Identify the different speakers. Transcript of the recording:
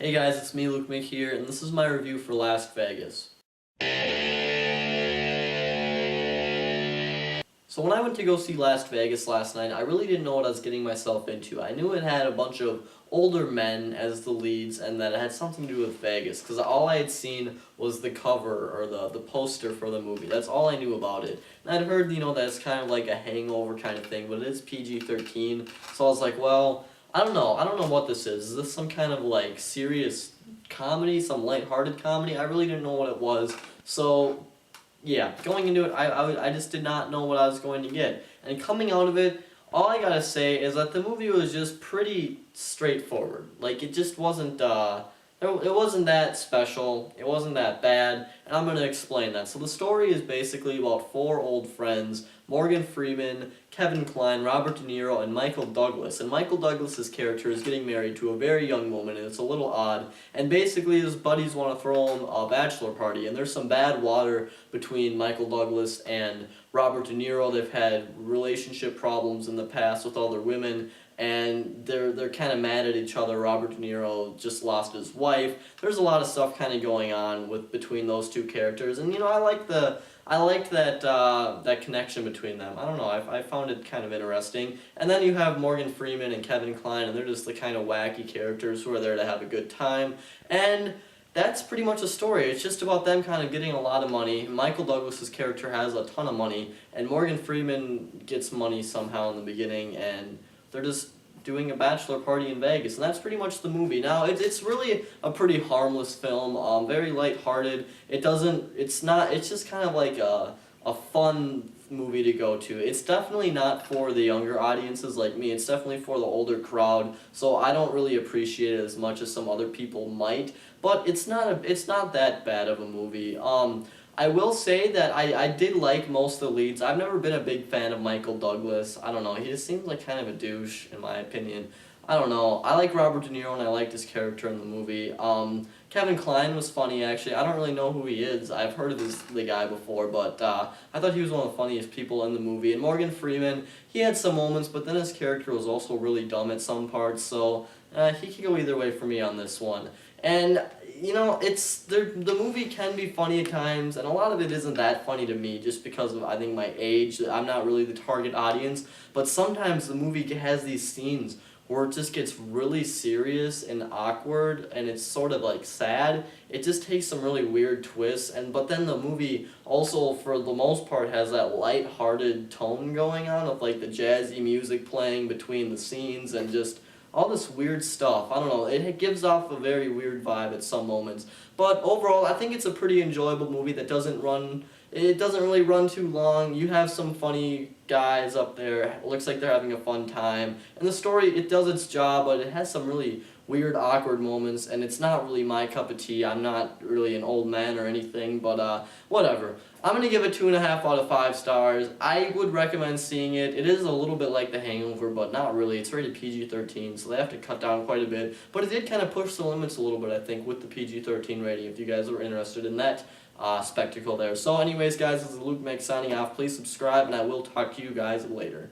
Speaker 1: Hey guys, it's me, lukemick here, and this is my review for Las Vegas. So when I went to go see Las Vegas last night, I really didn't know what I was getting myself into. I knew it had a bunch of older men as the leads and that it had something to do with Vegas, because all I had seen was the cover or the poster for the movie. That's all I knew about it. And I'd heard, that it's kind of like a hangover kind of thing, but it is PG-13, so I was like, well, I don't know what this is. Is this some kind of like serious comedy, some lighthearted comedy? I really didn't know what it was. So yeah, going into it, I just did not know what I was going to get. And coming out of it, all I gotta say is that the movie was just pretty straightforward. Like, it just wasn't, it wasn't that special, it wasn't that bad, and I'm gonna explain that. So the story is basically about four old friends, Morgan Freeman, Kevin Kline, Robert De Niro, and Michael Douglas. And Michael Douglas's character is getting married to a very young woman, and it's a little odd. And basically his buddies want to throw him a bachelor party, and there's some bad water between Michael Douglas and Robert De Niro. They've had relationship problems in the past with other women, and they're kind of mad at each other. Robert De Niro just lost his wife. There's a lot of stuff kind of going on between those two characters, and I liked that connection between them. I don't know, I found it kind of interesting. And then you have Morgan Freeman and Kevin Kline, and they're just the kind of wacky characters who are there to have a good time. And that's pretty much the story. It's just about them kind of getting a lot of money. Michael Douglas's character has a ton of money, and Morgan Freeman gets money somehow in the beginning, and they're just doing a bachelor party in Vegas, and that's pretty much the movie. Now, it's really a pretty harmless film, very lighthearted. It's just kind of like a fun movie to go to. It's definitely not for the younger audiences like me. It's definitely for the older crowd, so I don't really appreciate it as much as some other people might, but it's not that bad of a movie. I will say that I did like most of the leads. I've never been a big fan of Michael Douglas. I don't know, he just seems like kind of a douche, in my opinion. I don't know. I like Robert De Niro, and I liked his character in the movie. Kevin Kline was funny, actually. I don't really know who he is. I've heard of the guy before, but I thought he was one of the funniest people in the movie. And Morgan Freeman, he had some moments, but then his character was also really dumb at some parts, so he could go either way for me on this one. And the movie can be funny at times, and a lot of it isn't that funny to me just because of, I think, my age. I'm not really the target audience, but sometimes the movie has these scenes where it just gets really serious and awkward, and it's sort of like sad. It just takes some really weird twists, but then the movie also, for the most part, has that light-hearted tone going on of like the jazzy music playing between the scenes and just all this weird stuff. I don't know, it gives off a very weird vibe at some moments. But overall, I think it's a pretty enjoyable movie that doesn't really run too long. You have some funny guys up there. It looks like they're having a fun time. And the story, it does its job, but it has some really weird, awkward moments, and it's not really my cup of tea. I'm not really an old man or anything, but whatever. I'm going to give it 2.5 out of 5 stars. I would recommend seeing it. It is a little bit like The Hangover, but not really. It's rated PG-13, so they have to cut down quite a bit. But it did kind of push the limits a little bit, I think, with the PG-13 rating, if you guys are interested in that spectacle there. So anyways, guys, this is lukemick signing off. Please subscribe, and I will talk to you guys later.